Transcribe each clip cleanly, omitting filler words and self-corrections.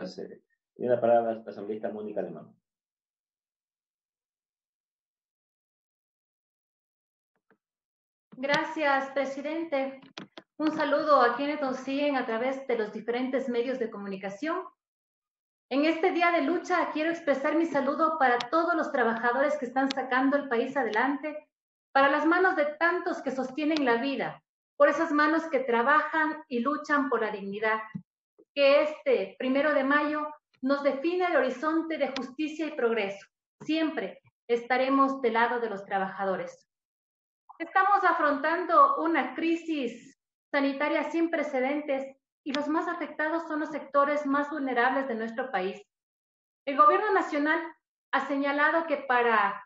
la sede. Tiene la palabra la asambleísta Mónica Alemán. Gracias, presidente. Un saludo a quienes nos siguen a través de los diferentes medios de comunicación. En este día de lucha quiero expresar mi saludo para todos los trabajadores que están sacando el país adelante, para las manos de tantos que sostienen la vida, por esas manos que trabajan y luchan por la dignidad. Que este 1 de mayo nos define el horizonte de justicia y progreso. Siempre estaremos del lado de los trabajadores. Estamos afrontando una crisis sanitaria sin precedentes y los más afectados son los sectores más vulnerables de nuestro país. El gobierno nacional ha señalado que para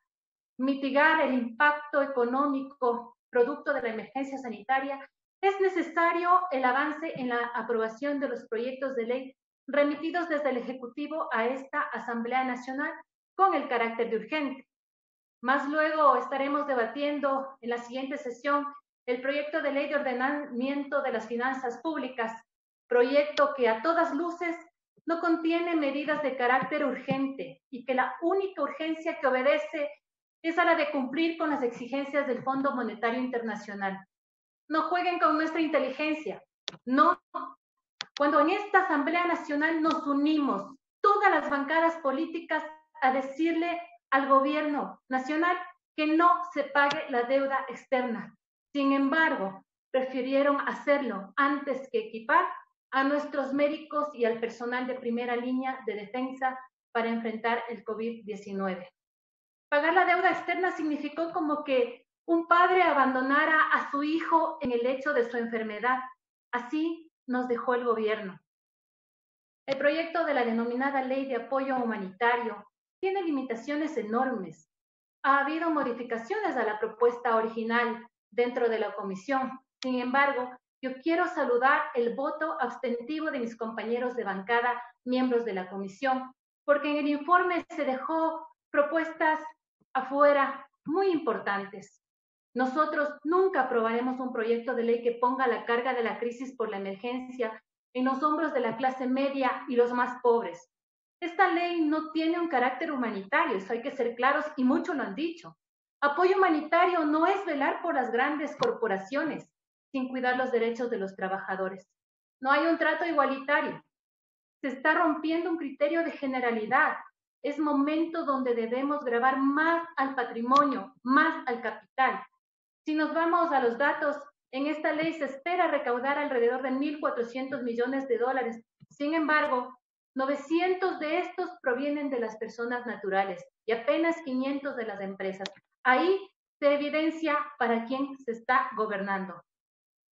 mitigar el impacto económico producto de la emergencia sanitaria es necesario el avance en la aprobación de los proyectos de ley remitidos desde el Ejecutivo a esta Asamblea Nacional con el carácter de urgente. Más luego estaremos debatiendo en la siguiente sesión el proyecto de ley de ordenamiento de las finanzas públicas, proyecto que a todas luces no contiene medidas de carácter urgente y que la única urgencia que obedece es a la de cumplir con las exigencias del Fondo Monetario Internacional. No jueguen con nuestra inteligencia. No. Cuando en esta Asamblea Nacional nos unimos, todas las bancadas políticas, a decirle al gobierno nacional que no se pague la deuda externa. Sin embargo, prefirieron hacerlo antes que equipar a nuestros médicos y al personal de primera línea de defensa para enfrentar el COVID-19. Pagar la deuda externa significó como que un padre abandonara a su hijo en el lecho de su enfermedad. Así nos dejó el gobierno. El proyecto de la denominada Ley de Apoyo Humanitario tiene limitaciones enormes. Ha habido modificaciones a la propuesta original dentro de la comisión. Sin embargo, yo quiero saludar el voto abstentivo de mis compañeros de bancada, miembros de la comisión, porque en el informe se dejó propuestas afuera muy importantes. Nosotros nunca aprobaremos un proyecto de ley que ponga la carga de la crisis por la emergencia en los hombros de la clase media y los más pobres. Esta ley no tiene un carácter humanitario, eso hay que ser claros y muchos lo han dicho. Apoyo humanitario no es velar por las grandes corporaciones sin cuidar los derechos de los trabajadores. No hay un trato igualitario. Se está rompiendo un criterio de generalidad. Es momento donde debemos gravar más al patrimonio, más al capital. Si nos vamos a los datos, en esta ley se espera recaudar alrededor de 1.400 millones de dólares. Sin embargo, 900 de estos provienen de las personas naturales y apenas 500 de las empresas. Ahí se evidencia para quién se está gobernando.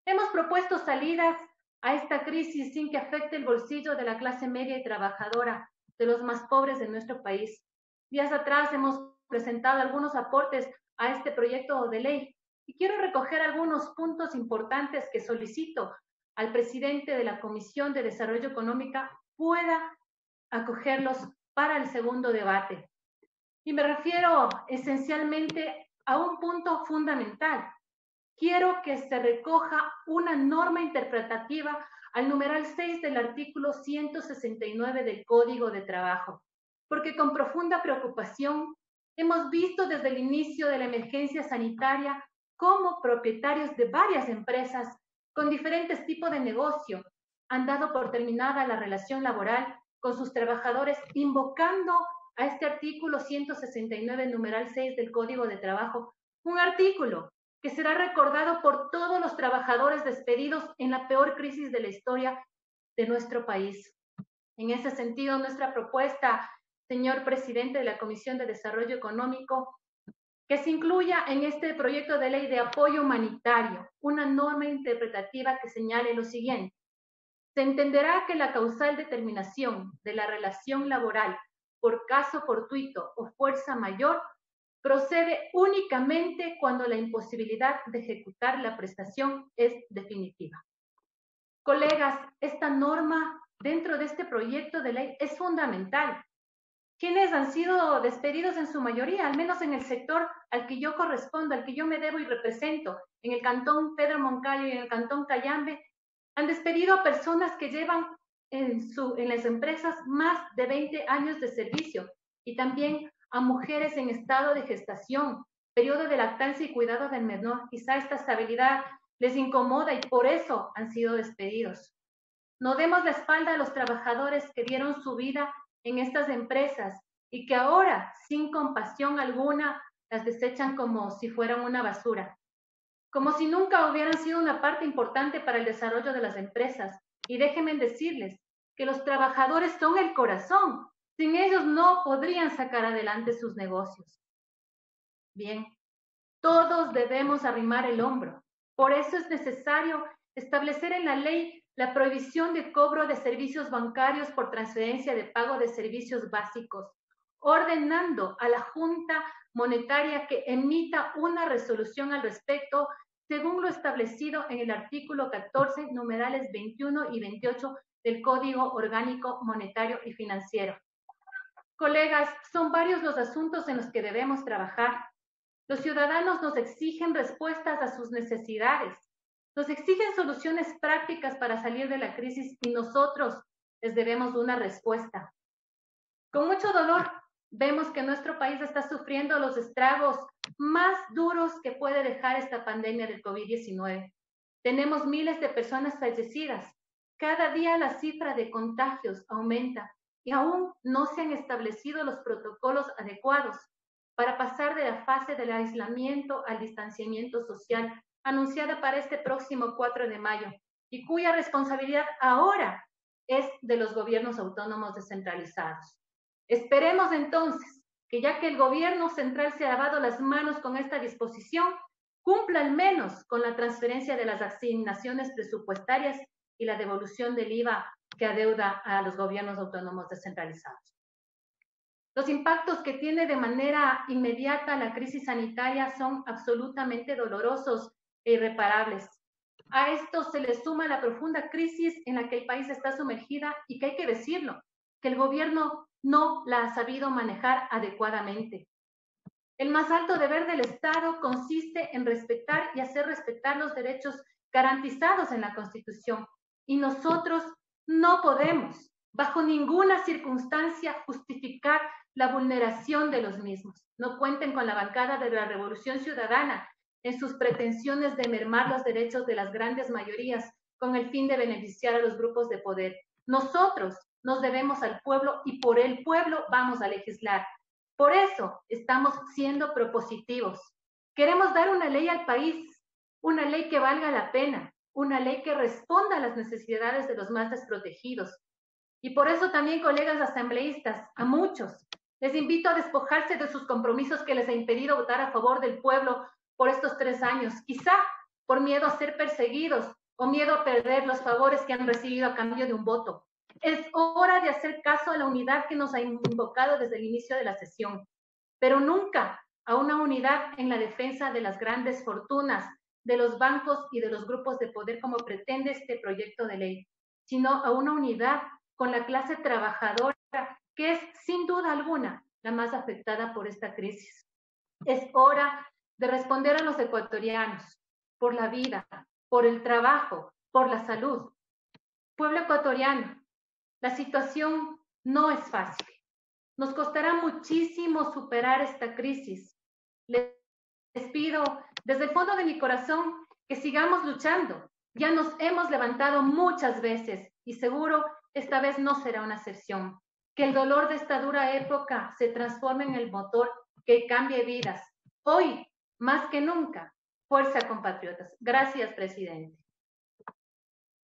Hemos propuesto salidas a esta crisis sin que afecte el bolsillo de la clase media y trabajadora, de los más pobres de nuestro país. Días atrás hemos presentado algunos aportes a este proyecto de ley y quiero recoger algunos puntos importantes que solicito al presidente de la Comisión de Desarrollo Económico pueda acogerlos para el segundo debate. Y me refiero esencialmente a un punto fundamental. Quiero que se recoja una norma interpretativa al numeral 6 del artículo 169 del Código de Trabajo, porque con profunda preocupación hemos visto desde el inicio de la emergencia sanitaria cómo propietarios de varias empresas con diferentes tipos de negocio han dado por terminada la relación laboral con sus trabajadores, invocando a este artículo 169, numeral 6 del Código de Trabajo, un artículo que será recordado por todos los trabajadores despedidos en la peor crisis de la historia de nuestro país. En ese sentido, nuestra propuesta, señor presidente de la Comisión de Desarrollo Económico, que se incluya en este proyecto de ley de apoyo humanitario una norma interpretativa que señale lo siguiente. Se entenderá que la causal determinación de la relación laboral por caso fortuito o fuerza mayor procede únicamente cuando la imposibilidad de ejecutar la prestación es definitiva. Colegas, esta norma dentro de este proyecto de ley es fundamental. Quienes han sido despedidos en su mayoría, al menos en el sector al que yo correspondo, al que yo me debo y represento, en el cantón Pedro Moncayo y en el cantón Cayambe, han despedido a personas que llevan en las empresas más de 20 años de servicio y también a mujeres en estado de gestación, periodo de lactancia y cuidado del menor. Quizá esta estabilidad les incomoda y por eso han sido despedidos. No demos la espalda a los trabajadores que dieron su vida en estas empresas y que ahora, sin compasión alguna, las desechan como si fueran una basura, como si nunca hubieran sido una parte importante para el desarrollo de las empresas. Y déjenme decirles que los trabajadores son el corazón. Sin ellos no podrían sacar adelante sus negocios. Bien, todos debemos arrimar el hombro. Por eso es necesario establecer en la ley la prohibición de cobro de servicios bancarios por transferencia de pago de servicios básicos, ordenando a la Junta Monetaria que emita una resolución al respecto, según lo establecido en el artículo 14, numerales 21 y 28 del Código Orgánico Monetario y Financiero. Colegas, son varios los asuntos en los que debemos trabajar. Los ciudadanos nos exigen respuestas a sus necesidades, nos exigen soluciones prácticas para salir de la crisis y nosotros les debemos una respuesta. Con mucho dolor, vemos que nuestro país está sufriendo los estragos más duros que puede dejar esta pandemia del COVID-19. Tenemos miles de personas fallecidas. Cada día la cifra de contagios aumenta y aún no se han establecido los protocolos adecuados para pasar de la fase del aislamiento al distanciamiento social anunciada para este próximo 4 de mayo y cuya responsabilidad ahora es de los gobiernos autónomos descentralizados. Esperemos entonces que ya que el gobierno central se ha lavado las manos con esta disposición, cumpla al menos con la transferencia de las asignaciones presupuestarias y la devolución del IVA que adeuda a los gobiernos autónomos descentralizados. Los impactos que tiene de manera inmediata la crisis sanitaria son absolutamente dolorosos e irreparables. A esto se le suma la profunda crisis en la que el país está sumergida y que hay que decirlo, que el gobierno no la ha sabido manejar adecuadamente. El más alto deber del Estado consiste en respetar y hacer respetar los derechos garantizados en la Constitución. Y nosotros no podemos, bajo ninguna circunstancia, justificar la vulneración de los mismos. No cuenten con la bancada de la Revolución Ciudadana en sus pretensiones de mermar los derechos de las grandes mayorías con el fin de beneficiar a los grupos de poder. Nosotros nos debemos al pueblo y por el pueblo vamos a legislar. Por eso estamos siendo propositivos. Queremos dar una ley al país, una ley que valga la pena, una ley que responda a las necesidades de los más desprotegidos. Y por eso también, colegas asambleístas, a muchos, les invito a despojarse de sus compromisos que les ha impedido votar a favor del pueblo por estos 3 años, quizá por miedo a ser perseguidos o miedo a perder los favores que han recibido a cambio de un voto. Es hora de hacer caso a la unidad que nos ha invocado desde el inicio de la sesión, pero nunca a una unidad en la defensa de las grandes fortunas, de los bancos y de los grupos de poder como pretende este proyecto de ley, sino a una unidad con la clase trabajadora, que es sin duda alguna la más afectada por esta crisis. Es hora de responder a los ecuatorianos por la vida, por el trabajo, por la salud. Pueblo ecuatoriano, la situación no es fácil. Nos costará muchísimo superar esta crisis. Les pido desde el fondo de mi corazón que sigamos luchando. Ya nos hemos levantado muchas veces y seguro esta vez no será una excepción. Que el dolor de esta dura época se transforme en el motor que cambie vidas. Hoy, más que nunca, fuerza, compatriotas. Gracias, presidente.